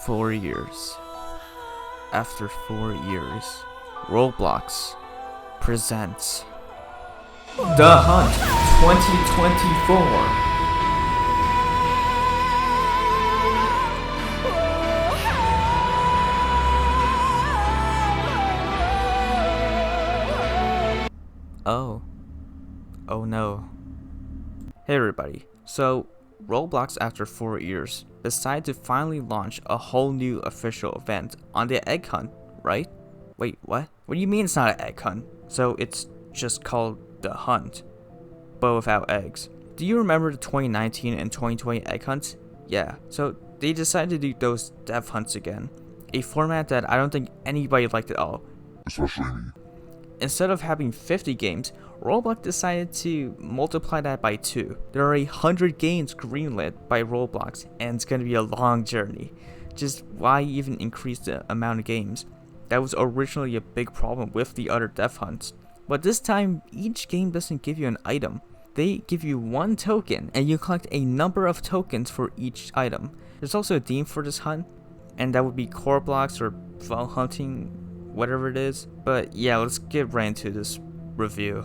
4 years. After 4 years, Roblox presents The Hunt 2024. Oh no. Hey everybody, so Roblox after 4 years decided to finally launch a whole new official event on the egg hunt, right? Wait, what? What do you mean it's not an egg hunt? So it's just called The Hunt, but without eggs. Do you remember the 2019 and 2020 egg hunts? Yeah, so they decided to do those dev hunts again, a format that I don't think anybody liked at all. Especially me. Instead of having 50 games, Roblox decided to multiply that by 2. There are 100 games greenlit by Roblox, and it's gonna be a long journey. Just why even increase the amount of games? That was originally a big problem with the other dev hunts. But this time, each game doesn't give you an item. They give you one token, and you collect a number of tokens for each item. There's also a theme for this hunt, and that would be core blocks or file hunting, whatever it is. But yeah, let's get right into this review.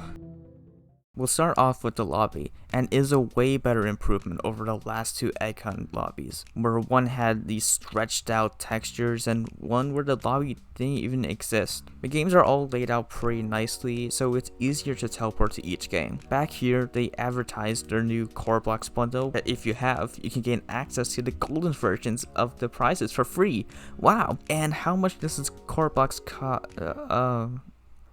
We'll start off with the lobby, and is a way better improvement over the last two egg hunt lobbies, where one had these stretched out textures and one where the lobby didn't even exist. The games are all laid out pretty nicely, so it's easier to teleport to each game. Back here, they advertised their new core blocks bundle that if you have, you can gain access to the golden versions of the prizes for free. Wow! And how much does this core blocks cost?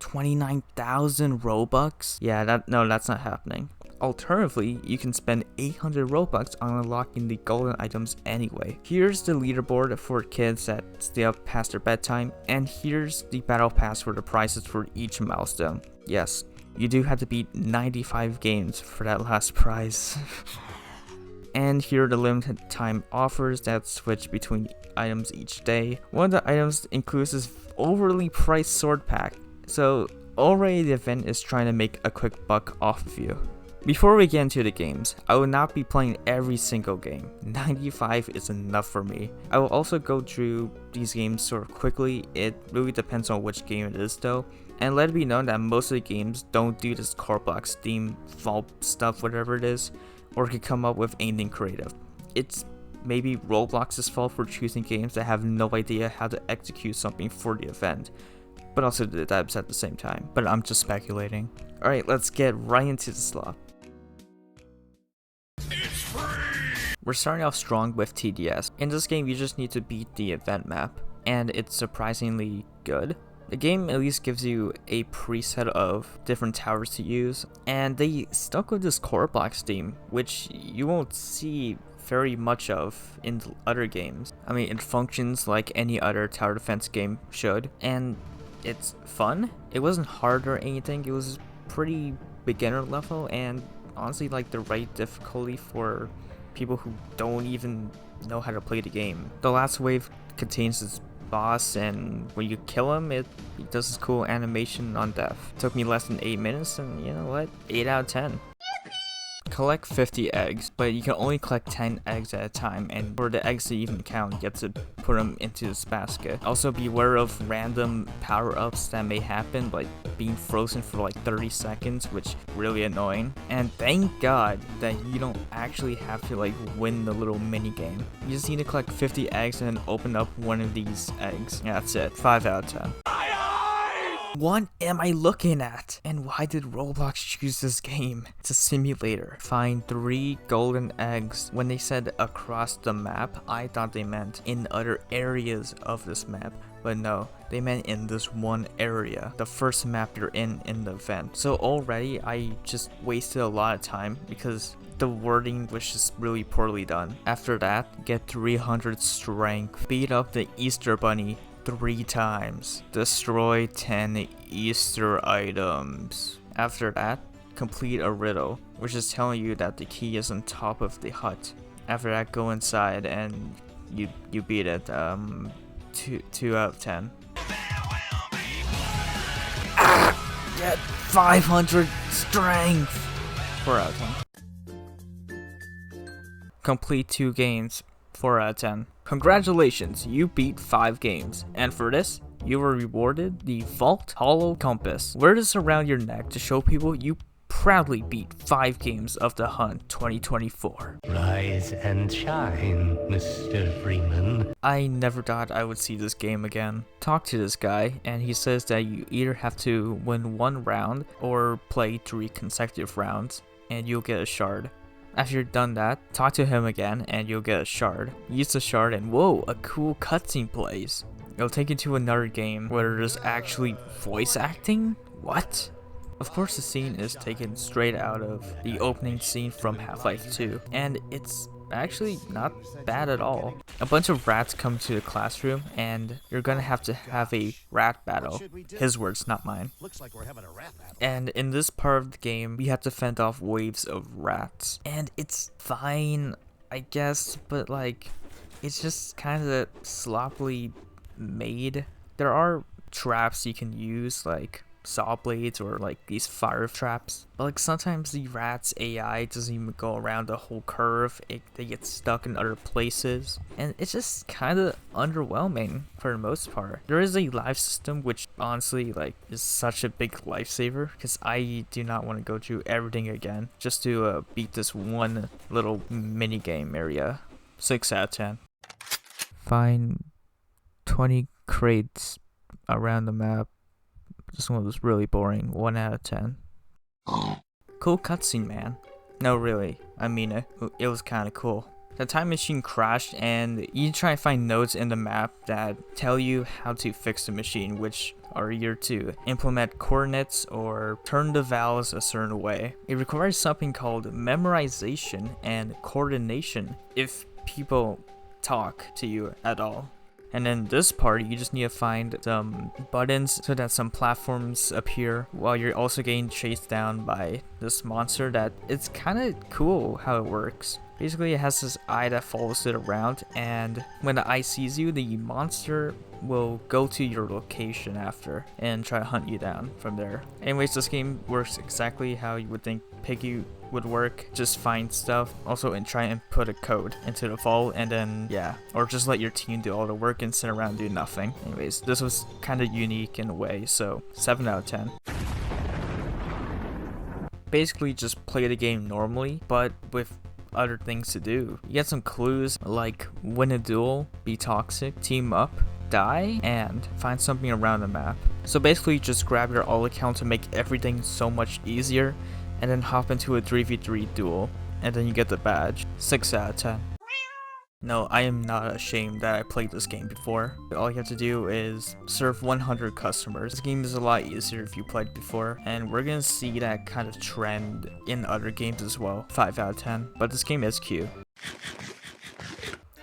29,000 Robux? Yeah, that's not happening. Alternatively, you can spend 800 Robux on unlocking the golden items anyway. Here's the leaderboard for kids that stay up past their bedtime, and here's the battle pass for the prizes for each milestone. Yes, you do have to beat 95 games for that last prize. And here are the limited time offers that switch between items each day. One of the items includes this overly priced sword pack. So already the event is trying to make a quick buck off of you. Before we get into the games, I will not be playing every single game. 95 is enough for me. I will also go through these games sort of quickly. It really depends on which game it is though. And let it be known that most of the games don't do this core blocks theme, vault stuff, whatever it is, or can come up with anything creative. It's maybe Roblox's fault for choosing games that have no idea how to execute something for the event, but also the devs at the same time. But I'm just speculating. Alright, let's get right into the slot. We're starting off strong with TDS. In this game, you just need to beat the event map, and it's surprisingly good. The game at least gives you a preset of different towers to use, and they stuck with this core blocks theme, which you won't see very much of in other games. I mean, it functions like any other tower defense game should, and it's fun. It wasn't hard or anything. It was pretty beginner level and honestly like the right difficulty for people who don't even know how to play the game. The last wave contains this boss, and when you kill him, it does this cool animation on death. It took me less than 8 minutes, and you know what? 8 out of 10. Collect 50 eggs, but you can only collect 10 eggs at a time, and for the eggs to even count, you have to put them into this basket. Also beware of random power-ups that may happen, like being frozen for like 30 seconds, which is really annoying. And thank God that you don't actually have to like win the little mini game. You just need to collect 50 eggs and then open up one of these eggs. Yeah, that's it. 5 out of 10. What am I looking at? And why did Roblox choose this game? It's a simulator. Find 3 golden eggs. When they said across the map, I thought they meant in other areas of this map. But no, they meant in this one area. The first map you're in the event. So already I just wasted a lot of time because the wording was just really poorly done. After that, get 300 strength. Beat up the Easter Bunny 3 times. Destroy 10 Easter items. After that, complete a riddle, which is telling you that the key is on top of the hut. After that, go inside and you beat it. 2 out of 10. Get 500 strength. 4 out of 10. Complete 2 games. 4 out of 10. Congratulations, you beat 5 games, and for this, you were rewarded the Vault Hollow Compass. Wear this around your neck to show people you proudly beat 5 games of the Hunt 2024. Rise and shine, Mr. Freeman. I never thought I would see this game again. Talk to this guy, and he says that you either have to win 1 round or play 3 consecutive rounds, and you'll get a shard. After you're done that, talk to him again and you'll get a shard. Use the shard and whoa, a cool cutscene plays. It'll take you to another game where there's actually voice acting? What? Of course the scene is taken straight out of the opening scene from Half-Life 2, and it's actually not bad at all. A bunch of rats come to the classroom and you're gonna have to have a rat battle. His words, not mine. And in this part of the game, we have to fend off waves of rats. And it's fine, I guess, but like, it's just kind of sloppily made. There are traps you can use, like saw blades or like these fire traps, but like sometimes the rats AI doesn't even go around the whole curve. They get stuck in other places and it's just kind of underwhelming for the most part. There is a life system which honestly like is such a big lifesaver because I do not want to go through everything again just to beat this one little mini game area. 6 out of 10. Find 20 crates around the map. This one was really boring. 1 out of 10. Cool cutscene, man. No, really. I mean it. It was kind of cool. The time machine crashed and you try to find notes in the map that tell you how to fix the machine, which are either to implement coordinates or turn the valves a certain way. It requires something called memorization and coordination if people talk to you at all. And then this part, you just need to find some buttons so that some platforms appear while you're also getting chased down by this monster that it's kind of cool how it works. Basically, it has this eye that follows it around, and when the eye sees you, the monster will go to your location after and try to hunt you down from there. Anyways, this game works exactly how you would think Piggy would work. Just find stuff, also and try and put a code into the vault, and then yeah, or just let your team do all the work and sit around and do nothing. Anyways, this was kind of unique in a way, so 7 out of 10. Basically just play the game normally, but with other things to do. You get some clues like win a duel, be toxic, team up, die, and find something around the map. So basically just grab your all account to make everything so much easier, and then hop into a 3v3 duel, and then you get the badge. 6 out of 10. No, I am not ashamed that I played this game before. All you have to do is serve 100 customers. This game is a lot easier if you played before, and we're gonna see that kind of trend in other games as well. 5 out of 10, but this game is cute.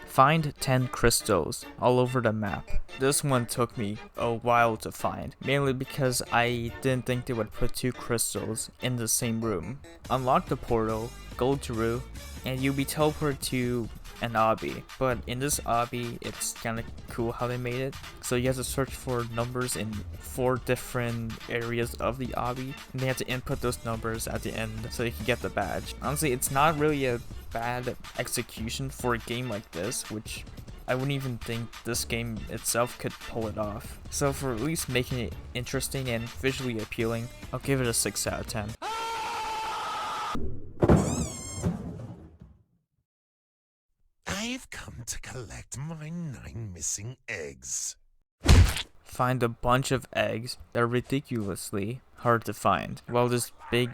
Find 10 crystals all over the map. This one took me a while to find, mainly because I didn't think they would put 2 crystals in the same room. Unlock the portal, go through, and you'll be teleported to an obby. But in this obby, it's kind of cool how they made it. So you have to search for numbers in 4 different areas of the obby, and they have to input those numbers at the end so you can get the badge. Honestly, it's not really a bad execution for a game like this, which I wouldn't even think this game itself could pull it off. So for at least making it interesting and visually appealing, I'll give it a 6 out of 10. I've come to collect my 9 missing eggs. Find a bunch of eggs that are ridiculously hard to find, while this big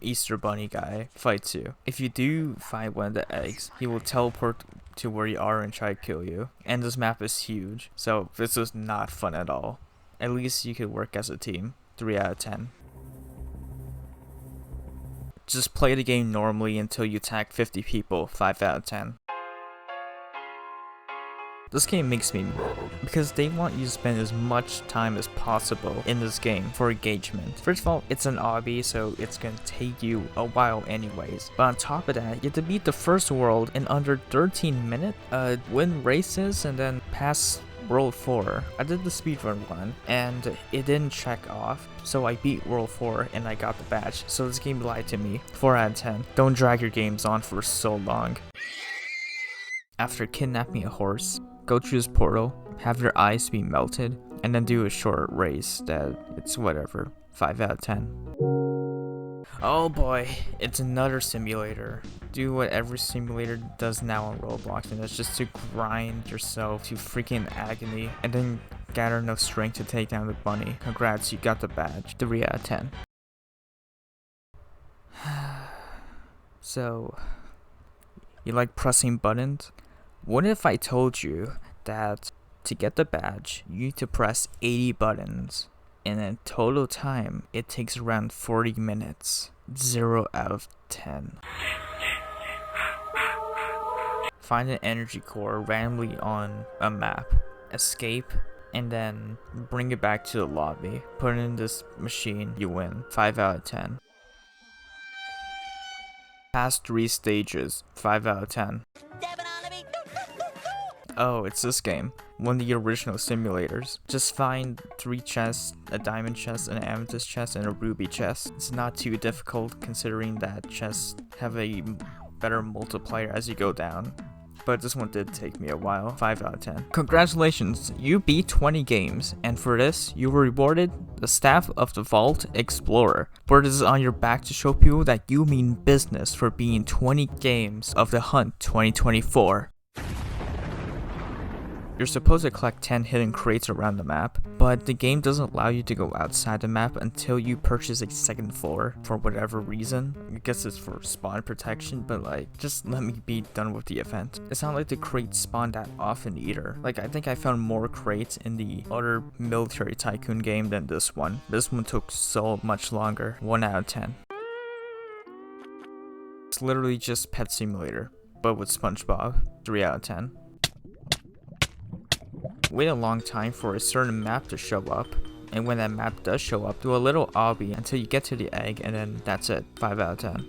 Easter Bunny guy fights you. If you do find one of the eggs, he will teleport to where you are and try to kill you. And this map is huge, so this was not fun at all. At least you could work as a team. 3 out of 10. Just play the game normally until you attack 50 people. 5 out of 10. This game makes me mad because they want you to spend as much time as possible in this game for engagement. First of all, it's an obby, so it's gonna take you a while anyways. But on top of that, you have to beat the first world in under 13 minutes, win races, and then pass World 4. I did the speedrun one, and it didn't check off, so I beat World 4 and I got the badge. So this game lied to me. 4 out of 10. Don't drag your games on for so long. After kidnapping a horse, go through this portal, have your eyes be melted, and then do a short race that it's whatever, 5 out of 10. Oh boy, it's another simulator. Do what every simulator does now on Roblox, and that's just to grind yourself to freaking agony, and then gather enough strength to take down the bunny. Congrats, you got the badge. 3 out of 10. So, you like pressing buttons? What if I told you that to get the badge, you need to press 80 buttons, and in total time, it takes around 40 minutes. 0 out of 10. Find an energy core randomly on a map, escape, and then bring it back to the lobby. Put it in this machine, you win. 5 out of 10. Pass 3 stages. 5 out of 10. Oh, it's this game. One of the original simulators. Just find 3 chests, a diamond chest, an amethyst chest, and a ruby chest. It's not too difficult considering that chests have a better multiplier as you go down. But this one did take me a while. 5 out of 10. Congratulations, you beat 20 games, and for this, you were rewarded the Staff of the Vault Explorer. Wear this on your back to show people that you mean business for being 20 games of the Hunt 2024. You're supposed to collect 10 hidden crates around the map, but the game doesn't allow you to go outside the map until you purchase a second floor for whatever reason. I guess it's for spawn protection, but like, just let me be done with the event. It's not like the crates spawn that often either. Like, I think I found more crates in the other military tycoon game than this one. This one took so much longer. 1 out of 10. It's literally just Pet Simulator, but with SpongeBob. 3 out of 10. Wait a long time for a certain map to show up, and when that map does show up, do a little obby until you get to the egg, and then that's it. 5 out of 10.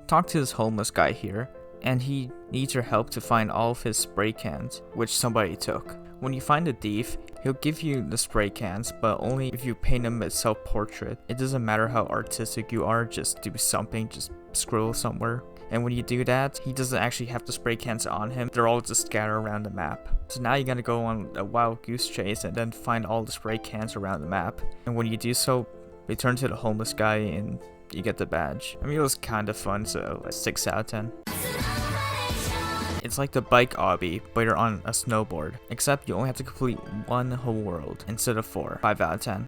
Talk to this homeless guy here, and he needs your help to find all of his spray cans, which somebody took. When you find the thief, he'll give you the spray cans, but only if you paint him a self-portrait. It doesn't matter how artistic you are, just do something, just scribble somewhere. And when you do that, he doesn't actually have the spray cans on him, they're all just scattered around the map. So now you gotta go on a wild goose chase and then find all the spray cans around the map. And when you do so, return to the homeless guy and you get the badge. I mean, it was kinda fun, so like 6 out of 10. It's like the bike obby, but you're on a snowboard. Except you only have to complete 1 whole world instead of 4. 5 out of 10.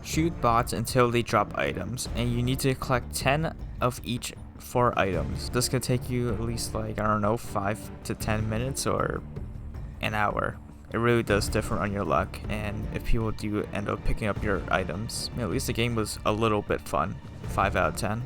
Shoot bots until they drop items, and you need to collect 10 of each 4 items. This could take you at least like, I don't know, 5 to 10 minutes or an hour. It really does differ on your luck, and if people do end up picking up your items, at least the game was a little bit fun. 5 out of 10.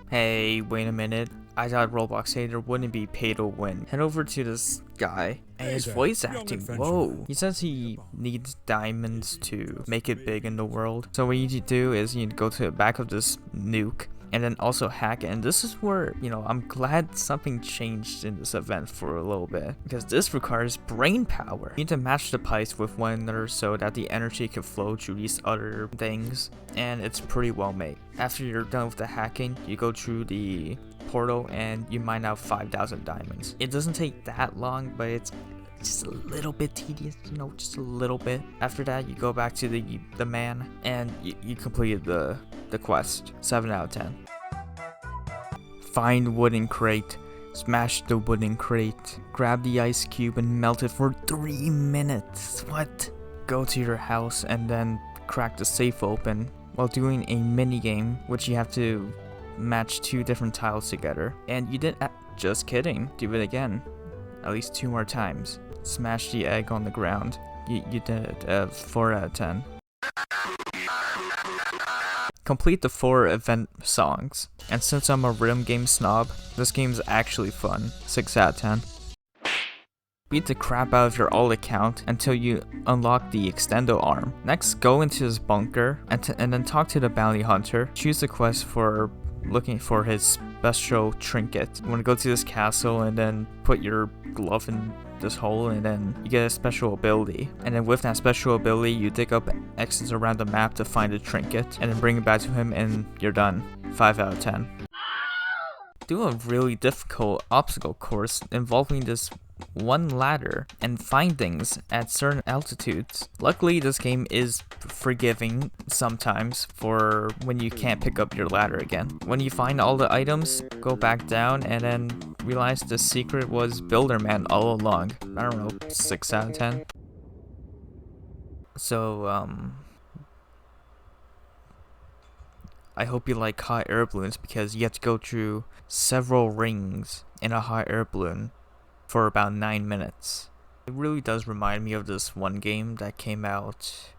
Hey, wait a minute. I thought Roblox said there wouldn't be pay to win. Head over to this guy and his voice acting. Whoa. He says he needs diamonds to make it big in the world. So what you need to do is you need to go to the back of this nuke and then also hack it. And this is where, you know, I'm glad something changed in this event for a little bit, because this requires brain power. You need to match the pipes with one another so that the energy can flow through these other things, and it's pretty well made. After you're done with the hacking, you go through the portal and you mine out 5,000 diamonds. It doesn't take that long, but it's just a little bit tedious, you know, just a little bit. After that, you go back to the man and you completed the quest. 7 out of 10. Find wooden crate. Smash the wooden crate. Grab the ice cube and melt it for 3 minutes. What? Go to your house and then crack the safe open while doing a mini game, which you have to match 2 different tiles together. And you didn't. Just kidding. Do it again. At least 2 more times. Smash the egg on the ground. You did it. 4 out of 10. Complete the 4 event songs. And since I'm a rhythm game snob, this game is actually fun. 6 out of 10. Beat the crap out of your alt account until you unlock the extendo arm. Next, go into this bunker and then talk to the bounty hunter. Choose the quest for looking for his special trinket. You want to go to this castle and then put your glove in this hole, and then you get a special ability. And then with that special ability, you dig up X's around the map to find a trinket, and then bring it back to him, and you're done. 5 out of 10. Do a really difficult obstacle course involving this one ladder and find things at certain altitudes. Luckily, this game is forgiving sometimes for when you can't pick up your ladder again. When you find all the items, go back down and then realize the secret was Builderman all along. I don't know, 6 out of 10. So, I hope you like hot air balloons, because you have to go through several rings in a hot air balloon for about 9 minutes. It really does remind me of this one game that came out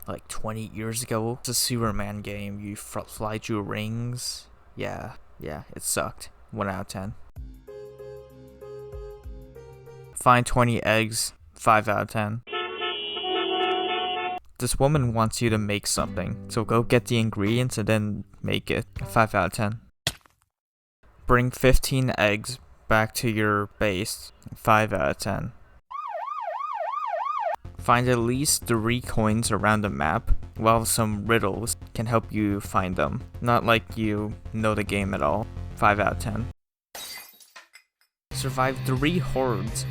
like 20 years ago. It's a Superman game. You fly through rings. Yeah, it sucked. 1 out of 10. Find 20 eggs. 5 out of 10. This woman wants you to make something, so go get the ingredients and then make it. 5 out of 10. Bring 15 eggs back to your base. 5 out of 10. Find at least 3 coins around the map, while some riddles can help you find them. Not like you know the game at all. 5 out of 10. Survive 3 hordes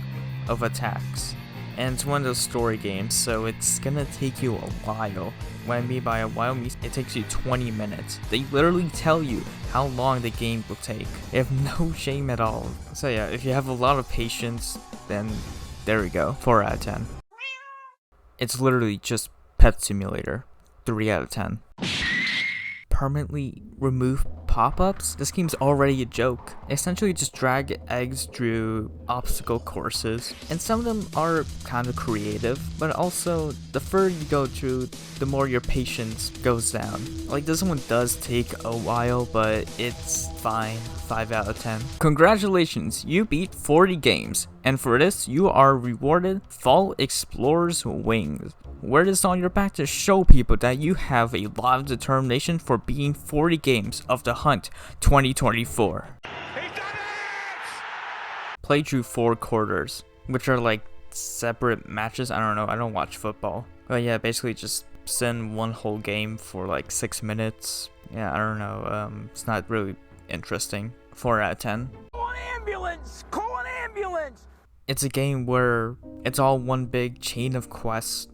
of attacks. And it's one of those story games, so it's gonna take you a while. What I mean by a while means it takes you 20 minutes. They literally tell you how long the game will take. They have no shame at all. So yeah, if you have a lot of patience, then there we go. 4 out of 10. It's literally just Pet Simulator. 3 out of 10. Permanently remove pop-ups? This game's already a joke. Essentially just drag eggs through obstacle courses, and some of them are kind of creative, but also the further you go through, the more your patience goes down. Like, this one does take a while, but it's fine. 5 out of 10. Congratulations, you beat 40 games, and for this you are rewarded Fall Explorer's Wings. Wear this on your back to show people that you have a lot of determination for beating 40 games of The Hunt 2024. Play through 4 quarters, which are like separate matches. I don't know, I don't watch football. But yeah, basically just send one whole game for like 6 minutes. Yeah, I don't know, it's not really interesting. 4 out of 10. Call an ambulance! Call an ambulance! It's a game where it's all one big chain of quests.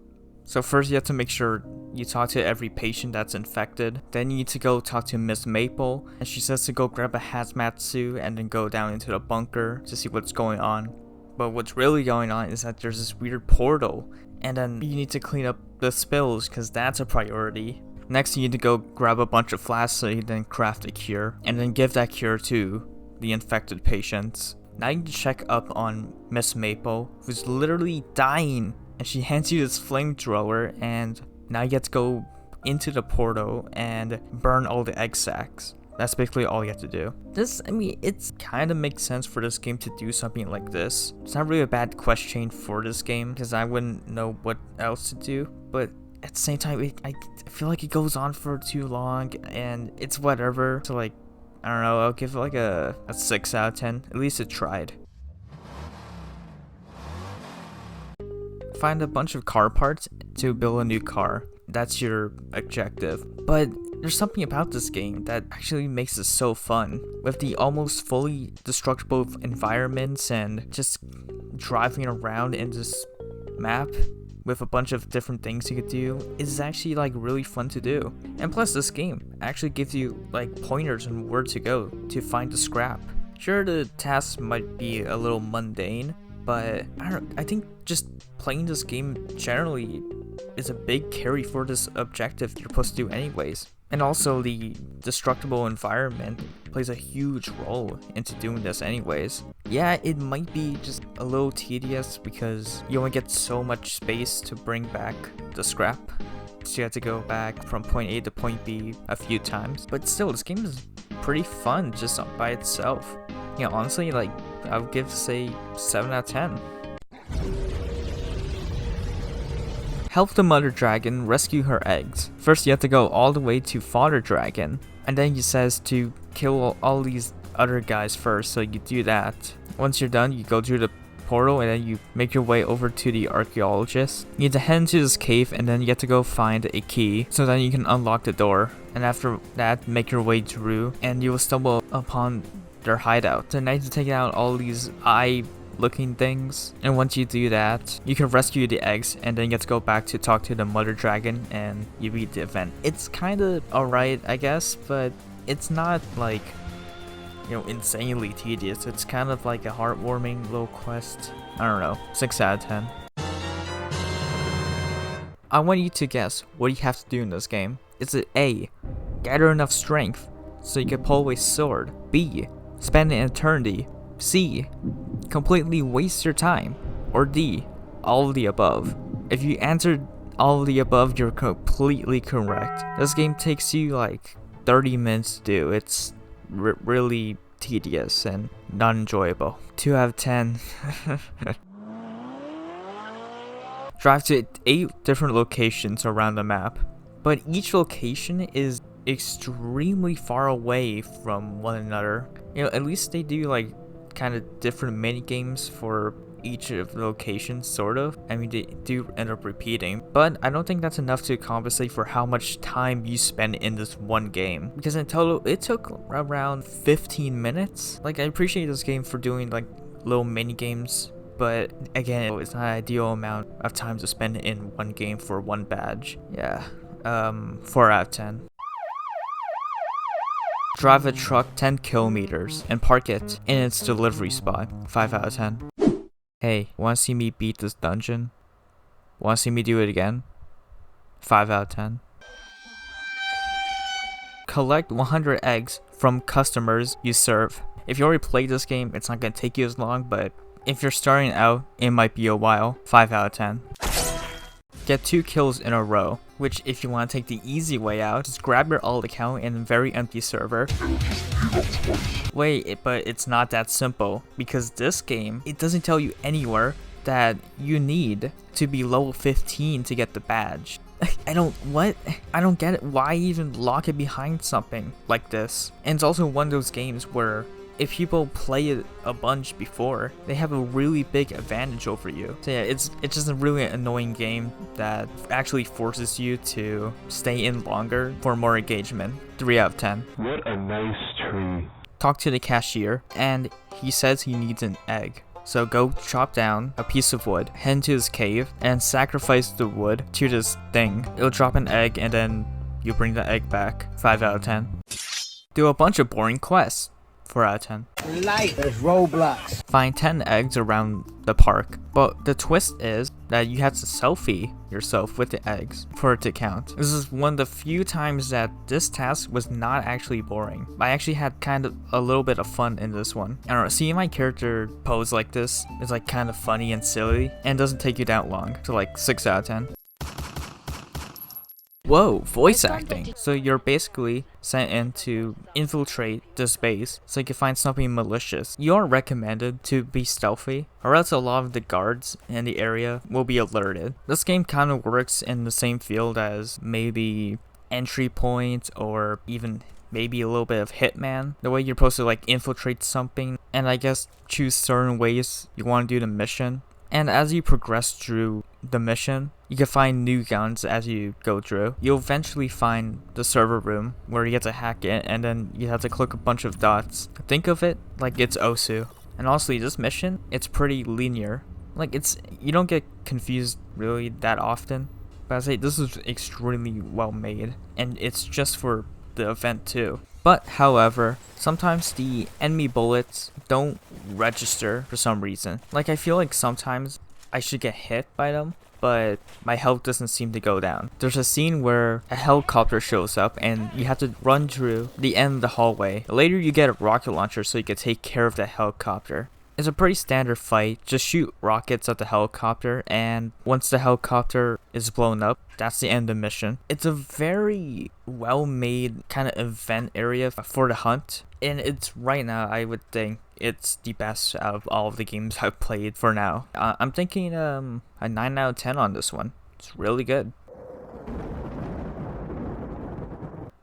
So first you have to make sure you talk to every patient that's infected. Then you need to go talk to Miss Maple, and she says to go grab a hazmat suit and then go down into the bunker to see what's going on. But what's really going on is that there's this weird portal, and then you need to clean up the spills because that's a priority. Next you need to go grab a bunch of flasks so you then craft a cure, and then give that cure to the infected patients. Now you need to check up on Miss Maple, who's literally dying. And she hands you this flamethrower, and now you get to go into the portal and burn all the egg sacs. That's basically all you have to do. It kind of makes sense for this game to do something like this. It's not really a bad quest chain for this game, because I wouldn't know what else to do. But at the same time, I feel like it goes on for too long, and it's whatever. So like, I don't know, I'll give it like a 6 out of 10. At least it tried. Find a bunch of car parts to build a new car. That's your objective. But there's something about this game that actually makes it so fun. With the almost fully destructible environments and just driving around in this map with a bunch of different things you could do is actually like really fun to do. And plus this game actually gives you like pointers on where to go to find the scrap. Sure, the tasks might be a little mundane, but I think just playing this game generally is a big carry for this objective you're supposed to do anyways. And also the destructible environment plays a huge role into doing this anyways. Yeah, it might be just a little tedious because you only get so much space to bring back the scrap. So you have to go back from point A to point B a few times. But still, this game is pretty fun just by itself. Yeah, honestly, like, I would give, say, 7 out of 10. Help the mother dragon rescue her eggs. First, you have to go all the way to Father Dragon, and then he says to kill all these other guys first, so you do that. Once you're done, you go through the portal and then you make your way over to the archaeologist. You need to head into this cave and then you get to go find a key so then you can unlock the door. And after that, make your way through and you will stumble upon their hideout. Then you need to take out all these eye looking things, and once you do that, you can rescue the eggs and then you get to go back to talk to the mother dragon and you beat the event. It's kind of alright, I guess, but it's not like, you know, insanely tedious. It's kind of like a heartwarming little quest. I don't know, 6 out of 10. I want you to guess what you have to do in this game. Is it A, gather enough strength so you can pull away sword? B, spend an eternity? C, completely waste your time? Or D, all of the above? If you answered all of the above, you're completely correct. This game takes you like 30 minutes to do. It's really tedious and not enjoyable. 2 out of 10. Drive to 8 different locations around the map, but each location is extremely far away from one another. You know, at least they do like kind of different mini games for each of the locations, sort of. I mean, they do end up repeating, but I don't think that's enough to compensate for how much time you spend in this one game, because in total it took around 15 minutes. Like, I appreciate this game for doing like little mini games, but again, it's not an ideal amount of time to spend in one game for one badge. Yeah, 4 out of 10. Drive a truck 10 kilometers and park it in its delivery spot. 5 out of 10. Hey, wanna see me beat this dungeon? Wanna see me do it again? 5 out of 10. Collect 100 eggs from customers you serve. If you already played this game, it's not gonna take you as long, but if you're starting out, it might be a while. 5 out of 10. Get 2 kills in a row, which if you want to take the easy way out, just grab your alt account in a very empty server. Wait, but it's not that simple, because this game, it doesn't tell you anywhere that you need to be level 15 to get the badge. I don't get it. Why even lock it behind something like this? And it's also one of those games where if people play it a bunch before, they have a really big advantage over you. So yeah, it's just a really annoying game that actually forces you to stay in longer for more engagement. 3 out of 10. What a nice tree. Talk to the cashier, and he says he needs an egg. So go chop down a piece of wood, head into his cave, and sacrifice the wood to this thing. It'll drop an egg, and then you bring the egg back. 5 out of 10. Do a bunch of boring quests. 4 out of 10. Life is Roblox. Find 10 eggs around the park, but the twist is that you have to selfie yourself with the eggs for it to count. This is one of the few times that this task was not actually boring. I actually had kind of a little bit of fun in this one. I don't know, seeing my character pose like this is like kind of funny and silly, and doesn't take you that long. So like 6 out of 10. Whoa, voice acting. So you're basically sent in to infiltrate this base so you can find something malicious. You are recommended to be stealthy, or else a lot of the guards in the area will be alerted. This game kind of works in the same field as maybe Entry Point, or even maybe a little bit of Hitman. The way you're supposed to like infiltrate something, and I guess choose certain ways you want to do the mission. And as you progress through the mission, you can find new guns as you go through. You'll eventually find the server room where you get to hack it, and then you have to click a bunch of dots. Think of it like it's Osu. And honestly, this mission, it's pretty linear. Like, you don't get confused really that often. But I say this is extremely well made, and it's just for the event too. But however, sometimes the enemy bullets don't register for some reason. Like, I feel like sometimes I should get hit by them, but my health doesn't seem to go down. There's a scene where a helicopter shows up and you have to run through the end of the hallway. Later you get a rocket launcher so you can take care of the helicopter. It's a pretty standard fight. Just shoot rockets at the helicopter, and once the helicopter is blown up, that's the end of the mission. It's a very well-made kind of event area for the hunt, and it's right now, I would think, it's the best out of all of the games I've played for now. I'm thinking a 9 out of 10 on this one. It's really good.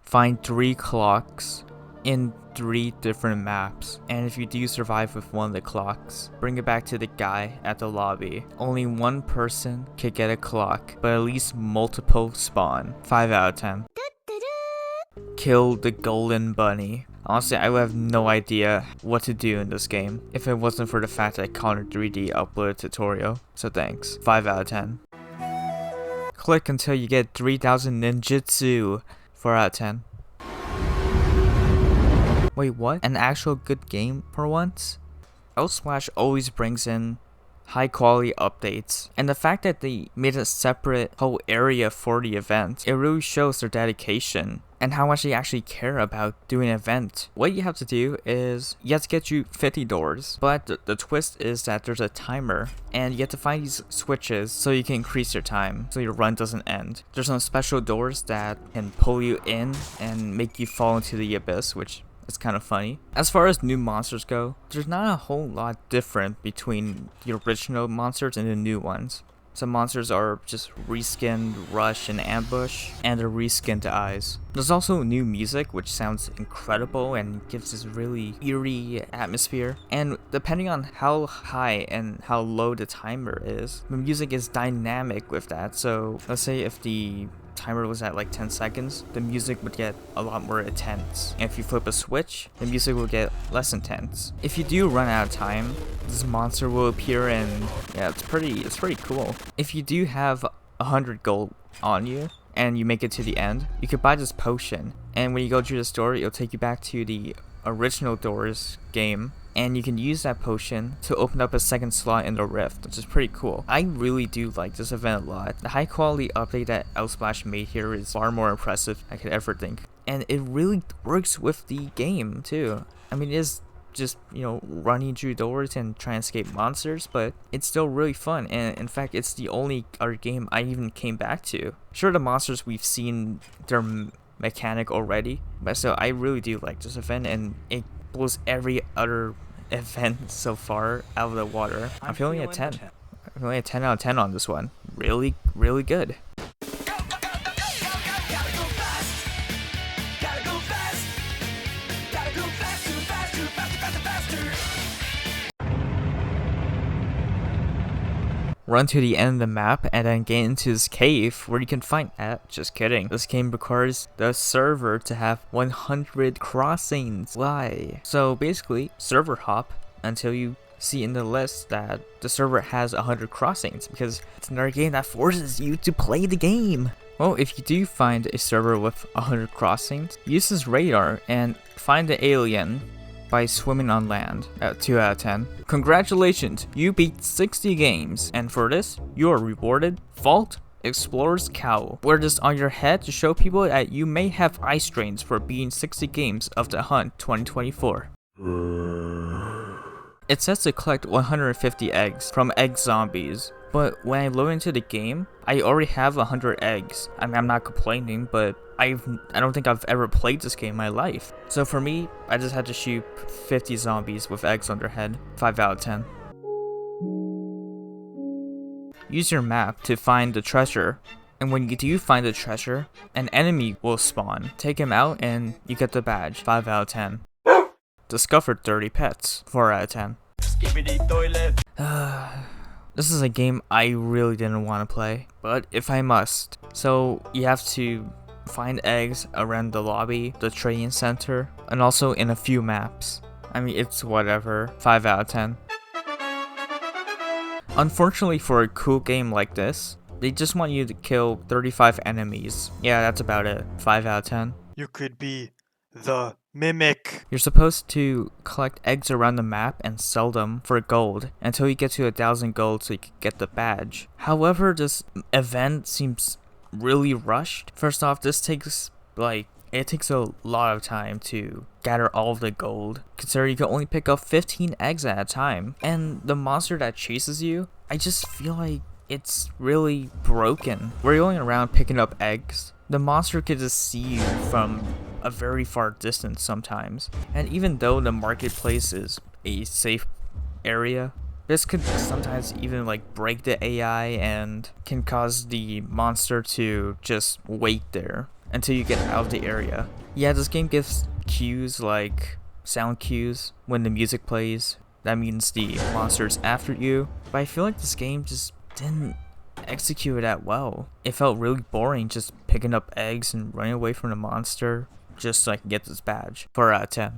find 3 clocks in 3 different maps, and if you do survive with one of the clocks, bring it back to the guy at the lobby. Only one person could get a clock, but at least multiple spawn. 5 out of 10. Kill the golden bunny. Honestly, I would have no idea what to do in this game if it wasn't for the fact that Connor 3D uploaded a tutorial, so thanks. 5 out of 10. Click until you get 3000 ninjutsu. 4 out of 10. Wait, what? An actual good game for once? Outsplash always brings in high quality updates, and the fact that they made a separate whole area for the event, it really shows their dedication and how much they actually care about doing an event. What you have to do is, you have to get you 50 doors, but the twist is that there's a timer, and you have to find these switches so you can increase your time, so your run doesn't end. There's some special doors that can pull you in and make you fall into the abyss, which is kind of funny. As far as new monsters go, there's not a whole lot different between the original monsters and the new ones. Some monsters are just reskinned Rush and Ambush, and they're reskinned eyes. There's also new music, which sounds incredible and gives this really eerie atmosphere. And depending on how high and how low the timer is, the music is dynamic with that. So let's say if the timer was at like 10 seconds, the music would get a lot more intense. And if you flip a switch, the music will get less intense. If you do run out of time, this monster will appear, and yeah, it's pretty cool. If you do have 100 gold on you and you make it to the end, you could buy this potion, and when you go through the story, it'll take you back to the original Doors game, and you can use that potion to open up a second slot in the rift, which is pretty cool. I really do like this event a lot. The high quality update that Outsplash made here is far more impressive than I could ever think, and it really works with the game too. I mean, it is just, you know, running through doors and trying to escape monsters, but it's still really fun, and in fact it's the only other game I even came back to. Sure, the monsters we've seen their mechanic already, but so I really do like this event, and it blows every other event so far out of the water. I'm feeling a 10. I'm feeling a 10 out of 10 on this one. Really good. Run to the end of the map and then get into this cave where you can find just kidding. This game requires the server to have 100 crossings. Why? So basically, server hop until you see in the list that the server has 100 crossings, because it's another game that forces you to play the game. Well, if you do find a server with 100 crossings, use this radar and find the alien by swimming on land at 2 out of 10. Congratulations, you beat 60 games, and for this, you are rewarded Vault Explorer's Cowl. Wear this on your head to show people that you may have eye strains for beating 60 games of the Hunt 2024. It says to collect 150 eggs from egg zombies, but when I load into the game, I already have 100 eggs. I mean, I'm not complaining, but I don't think I've ever played this game in my life. So for me, I just had to shoot 50 zombies with eggs on their head. 5 out of 10. Use your map to find the treasure, and when you do find the treasure, an enemy will spawn. Take him out and you get the badge. 5 out of 10. Discovered 30 pets. 4 out of 10. This is a game I really didn't want to play, but if I must. So you have to find eggs around the lobby, the training center, and also in a few maps. I mean, it's whatever. 5 out of 10. Unfortunately for a cool game like this, they just want you to kill 35 enemies. Yeah, that's about it. 5 out of 10. You could be the mimic. You're supposed to collect eggs around the map and sell them for gold until you get to 1,000 gold so you can get the badge. However, this event seems really rushed. First off, this takes it takes a lot of time to gather all of the gold, considering you can only pick up 15 eggs at a time. And the monster that chases you, I just feel like it's really broken. We're going around picking up eggs. The monster could just see you from a very far distance sometimes. And even though the marketplace is a safe area, this could sometimes even break the AI and can cause the monster to just wait there. until you get out of the area. Yeah, this game gives cues like sound cues when the music plays. That means the monster's after you. But I feel like this game just didn't execute it that well. It felt really boring just picking up eggs and running away from the monster just so I can get this badge. 4 out of 10.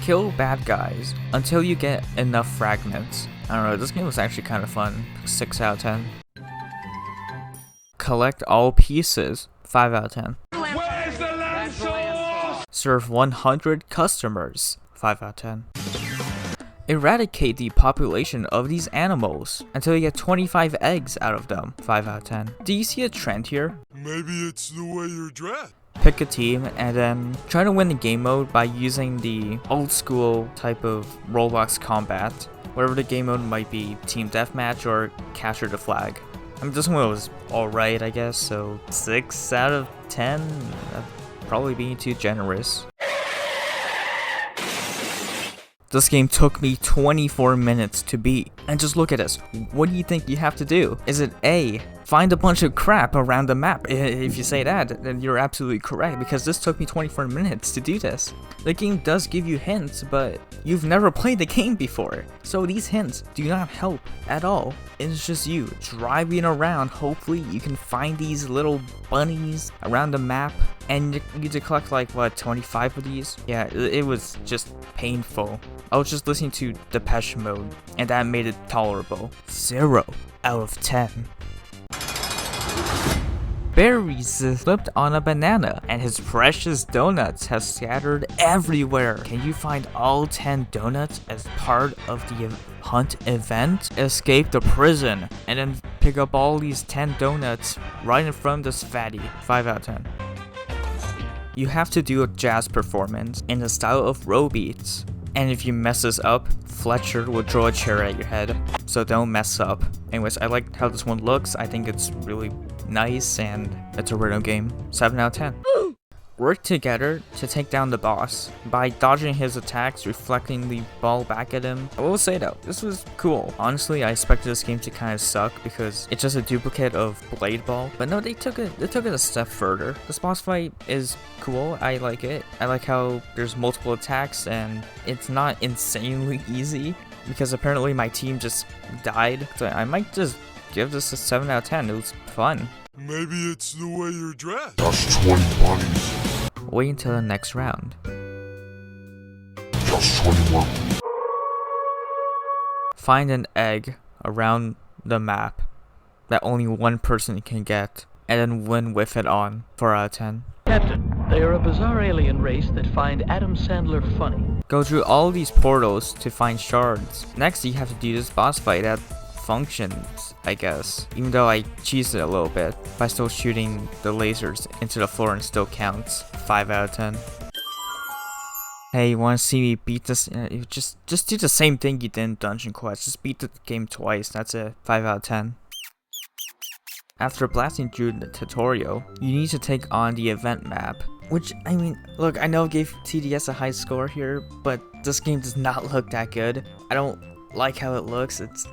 Kill bad guys until you get enough fragments. I don't know, this game was actually kind of fun. 6 out of 10. Collect all pieces. 5 out of 10. Where's the lamb sauce? Serve 100 customers. 5 out of 10. Eradicate the population of these animals until you get 25 eggs out of them. 5 out of 10. Do you see a trend here? Maybe it's the way you're dressed. Pick a team and then try to win the game mode by using the old school type of Roblox combat. Whatever the game mode might be, team deathmatch or capture the flag. I mean, this one was alright, I guess, so 6 out of 10? Probably being too generous. This game took me 24 minutes to beat. And just look at this. What do you think you have to do? Is it A, find a bunch of crap around the map? If you say that, then you're absolutely correct, because this took me 24 minutes to do this. The game does give you hints, but you've never played the game before. So these hints do not help at all. It's just you driving around. Hopefully you can find these little bunnies around the map. And you need to collect like, what, 25 of these? Yeah, it was just painful. I was just listening to Depeche Mode, and that made it tolerable. 0 out of 10. Barry's slipped on a banana, and his precious donuts have scattered everywhere. Can you find all 10 donuts as part of the hunt event? Escape the prison, and then pick up all these 10 donuts right in front of this fatty. 5 out of 10. You have to do a jazz performance in the style of row beats. And if you mess this up, Fletcher will throw a chair at your head. So don't mess up. Anyways, I like how this one looks. I think it's really nice and it's a rhythm game. 7 out of 10. Work together to take down the boss by dodging his attacks, reflecting the ball back at him. I will say though, this was cool. Honestly, I expected this game to kind of suck because it's just a duplicate of Blade Ball. But no, they took it a step further. This boss fight is cool. I like it. I like how there's multiple attacks and it's not insanely easy because apparently my team just died. So I might just give this a 7 out of 10. It was fun. Maybe it's the way you're dressed. Just 20 bunnies. Wait until the next round. Just 21. Find an egg around the map that only one person can get, and then win with it on. 4 out of 10. Captain, they are a bizarre alien race that find Adam Sandler funny. Go through all these portals to find shards. Next, you have to do this boss fight that functions, I guess. Even though I cheesed it a little bit, by still shooting the lasers into the floor and still counts. 5 out of 10. Hey, you wanna see me beat this? Just do the same thing you did in Dungeon Quest. Just beat the game twice, that's it. 5 out of 10. After blasting through the tutorial, you need to take on the event map. Which, I mean, look, I know I gave TDS a high score here, but this game does not look that good. I don't like how it looks. It's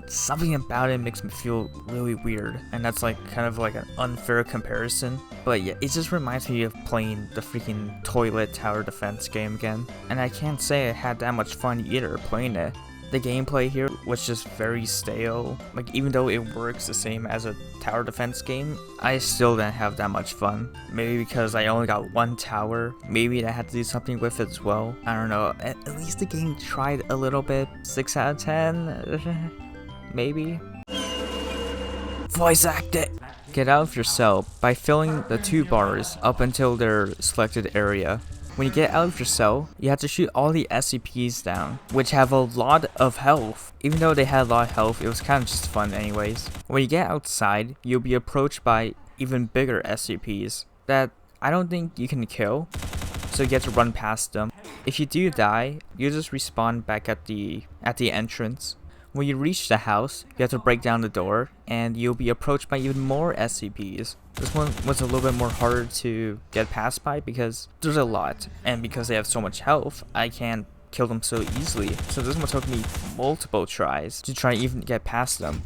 something about it makes me feel really weird, and that's like kind of like an unfair comparison. But yeah, it just reminds me of playing the freaking toilet tower defense game again, and I can't say I had that much fun either playing it. The gameplay here was just very stale. Like, even though it works the same as a tower defense game, I still didn't have that much fun. Maybe because I only got one tower. Maybe I had to do something with it as well. I don't know. At least the game tried a little bit. 6 out of 10? Maybe. Voice acting! Get out of your cell by filling the 2 bars up until their selected area. When you get out of your cell, you have to shoot all the SCPs down, which have a lot of health. Even though they had a lot of health, it was kind of just fun anyways. When you get outside, you'll be approached by even bigger SCPs that I don't think you can kill, so you get to run past them. If you do die, you just respawn back at the entrance. When you reach the house, you have to break down the door, and you'll be approached by even more SCPs. This one was a little bit more harder to get past by because there's a lot, and because they have so much health, I can't kill them so easily. So this one took me multiple tries to try and even get past them.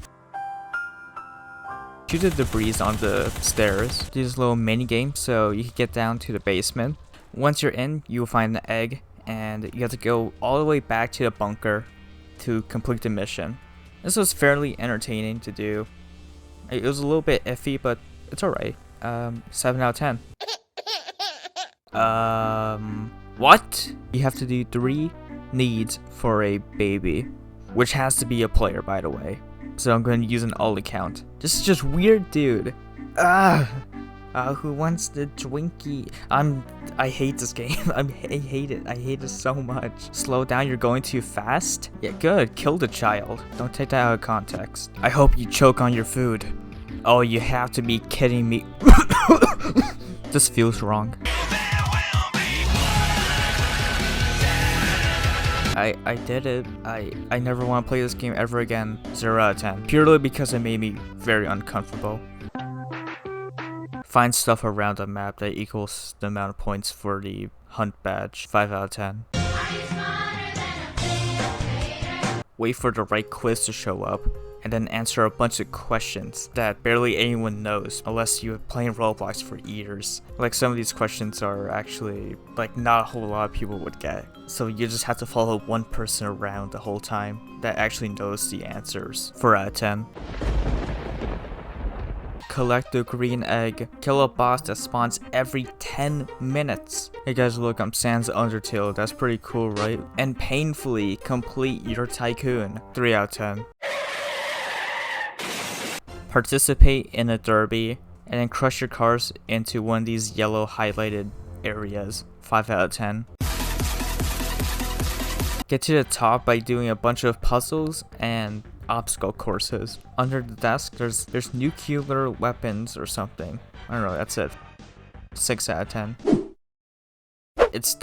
Shoot the debris on the stairs. Do this little mini game so you can get down to the basement. Once you're in, you will find an egg, and you have to go all the way back to the bunker to complete the mission. This was fairly entertaining to do. It was a little bit iffy, but it's alright. 7 out of 10. What? You have to do 3 needs for a baby, which has to be a player, by the way. So I'm going to use an alt account. This is just weird, dude. Who wants the Twinkie? I hate this game. I hate it. I hate it so much. Slow down, you're going too fast? Yeah, good. Kill the child. Don't take that out of context. I hope you choke on your food. Oh, you have to be kidding me. This feels wrong. I did it. I never want to play this game ever again. 0 out of 10. Purely because it made me very uncomfortable. Find stuff around the map that equals the amount of points for the hunt badge. 5 out of 10. Wait for the right quiz to show up, and then answer a bunch of questions that barely anyone knows unless you've been playing Roblox for years. Like, some of these questions are actually, like, not a whole lot of people would get. So you just have to follow one person around the whole time that actually knows the answers. 4 out of 10. Collect the green egg. Kill a boss that spawns every 10 minutes. Hey guys, look, I'm Sans Undertale. That's pretty cool, right? And painfully complete your tycoon. 3 out of 10. Participate in a derby and then crush your cars into one of these yellow highlighted areas. 5 out of 10. Get to the top by doing a bunch of puzzles and obstacle courses. Under the desk, there's nuclear weapons or something. I don't know, that's it. 6 out of 10. It's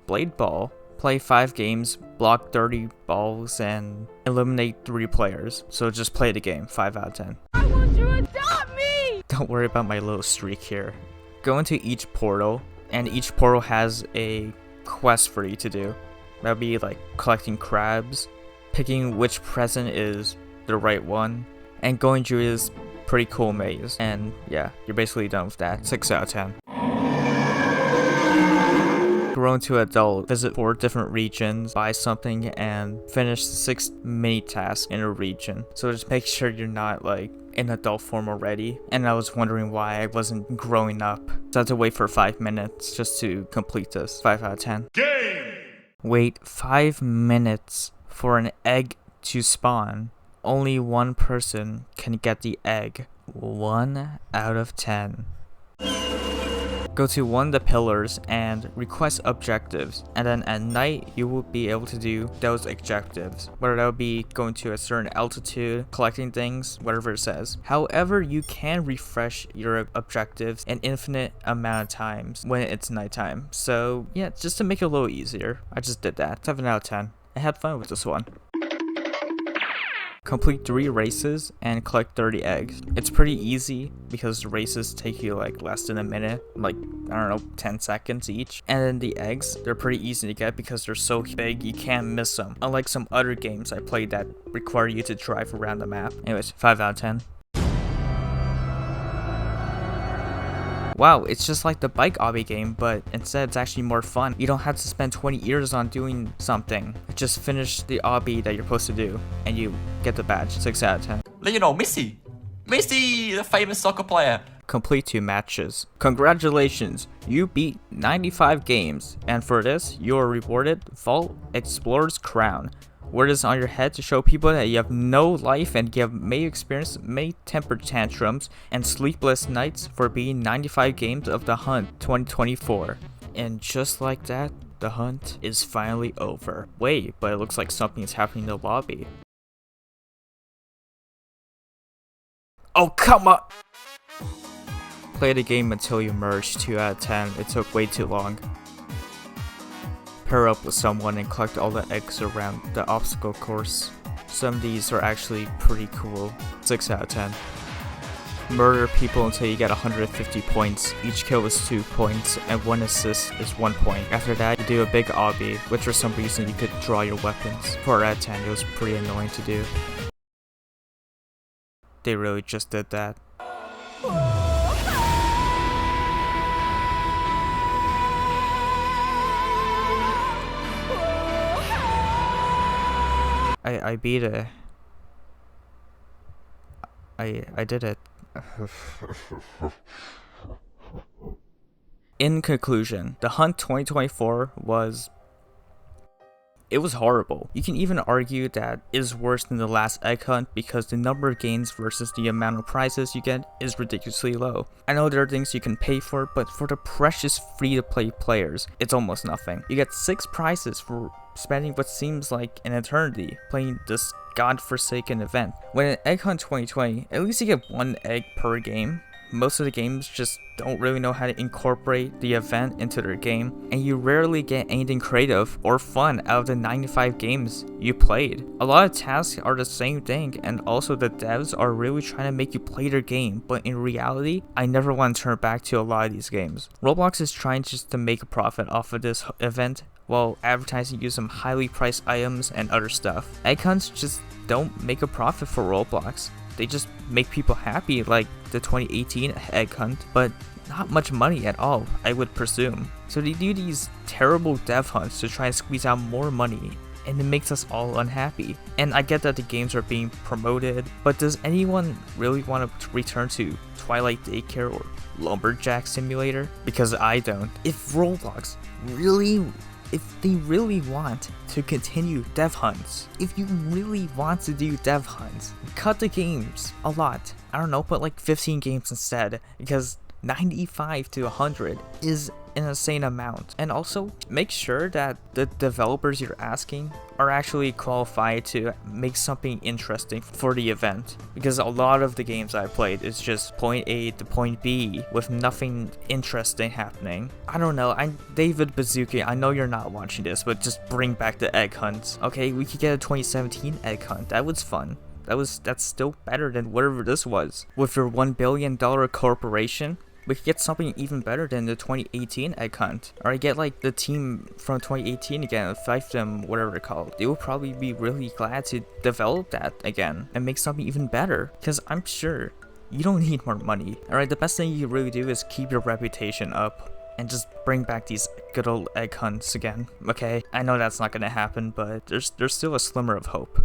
Blade Ball. Play 5 games, block 30 balls, and eliminate 3 players. So just play the game. 5 out of 10. I want you to adopt me! Don't worry about my little streak here. Go into each portal, and each portal has a quest for you to do. That'll be like collecting crabs, picking which present is the right one, and going through this pretty cool maze. And yeah, you're basically done with that. 6 out of 10. Grow into adult, visit 4 different regions, buy something, and finish 6 mini tasks in a region. So just make sure you're not like in adult form already. And I was wondering why I wasn't growing up. So I had to wait for 5 minutes just to complete this. 5 out of 10. Game! Wait 5 minutes for an egg to spawn. Only one person can get the egg. 1 out of 10. Go to one of the pillars and request objectives, and then at night you will be able to do those objectives, whether that would be going to a certain altitude, collecting things, whatever it says. However, you can refresh your objectives an infinite amount of times when it's nighttime. So yeah, just to make it a little easier, I just did that. 7 out of 10. I had fun with this one. Complete 3 races and collect 30 eggs. It's pretty easy because the races take you like less than a minute, like, I don't know, 10 seconds each. And then the eggs, they're pretty easy to get because they're so big you can't miss them. Unlike some other games I played that require you to drive around the map. Anyways, 5 out of 10. Wow, it's just like the bike obby game, but instead it's actually more fun. You don't have to spend 20 years on doing something. Just finish the obby that you're supposed to do, and you get the badge. 6 out of 10. Lionel Messi! Messi, the famous soccer player! Complete 2 matches. Congratulations, you beat 95 games, and for this, you are rewarded Vault Explorer's Crown. Wear this on your head to show people that you have no life and you may experience many temper tantrums and sleepless nights for beating 95 games of The Hunt 2024. And just like that, the hunt is finally over. Wait, but it looks like something is happening in the lobby. Oh, come on! Play the game until you merge. 2 out of 10. It took way too long. Pair up with someone and collect all the eggs around the obstacle course. Some of these are actually pretty cool. 6 out of 10. Murder people until you get 150 points. Each kill is 2 points, and 1 assist is 1 point. After that, you do a big obby, which for some reason you could draw your weapons. 4 out of 10, it was pretty annoying to do. they really just did that. I beat it. I did it. In conclusion, The Hunt 2024 was horrible. You can even argue that it is worse than the last Egg Hunt because the number of games versus the amount of prizes you get is ridiculously low. I know there are things you can pay for, but for the precious free-to-play players, it's almost nothing. You get 6 prizes for spending what seems like an eternity playing this godforsaken event. When in Egg Hunt 2020, at least you get 1 egg per game. Most of the games just don't really know how to incorporate the event into their game, and you rarely get anything creative or fun out of the 95 games you played. A lot of tasks are the same thing, and also the devs are really trying to make you play their game, but in reality, I never want to turn back to a lot of these games. Roblox is trying just to make a profit off of this event, while advertising you some highly priced items and other stuff. Egg hunts just don't make a profit for Roblox. They just make people happy like the 2018 egg hunt, but not much money at all, I would presume. So they do these terrible dev hunts to try and squeeze out more money, and it makes us all unhappy. And I get that the games are being promoted, but does anyone really want to return to Twilight Daycare or Lumberjack Simulator? Because I don't. If Roblox if they really want to continue dev hunts, if you really want to do dev hunts, cut the games a lot. I don't know, put like 15 games instead, because 95 to 100 is an insane amount. And also make sure that the developers you're asking are actually qualified to make something interesting for the event, because a lot of the games I played is just point A to point B with nothing interesting happening. I don't know, I'm David Bazooki, I know you're not watching this, but just bring back the egg hunts. Okay, we could get a 2017 egg hunt. That was fun. That's still better than whatever this was. With your $1 billion corporation, we could get something even better than the 2018 egg hunt. Or I get like the team from 2018 again, five them, whatever they're called. They will probably be really glad to develop that again and make something even better. Because I'm sure you don't need more money. Alright, the best thing you can really do is keep your reputation up and just bring back these good old egg hunts again, okay? I know that's not gonna happen, but there's still a slimmer of hope.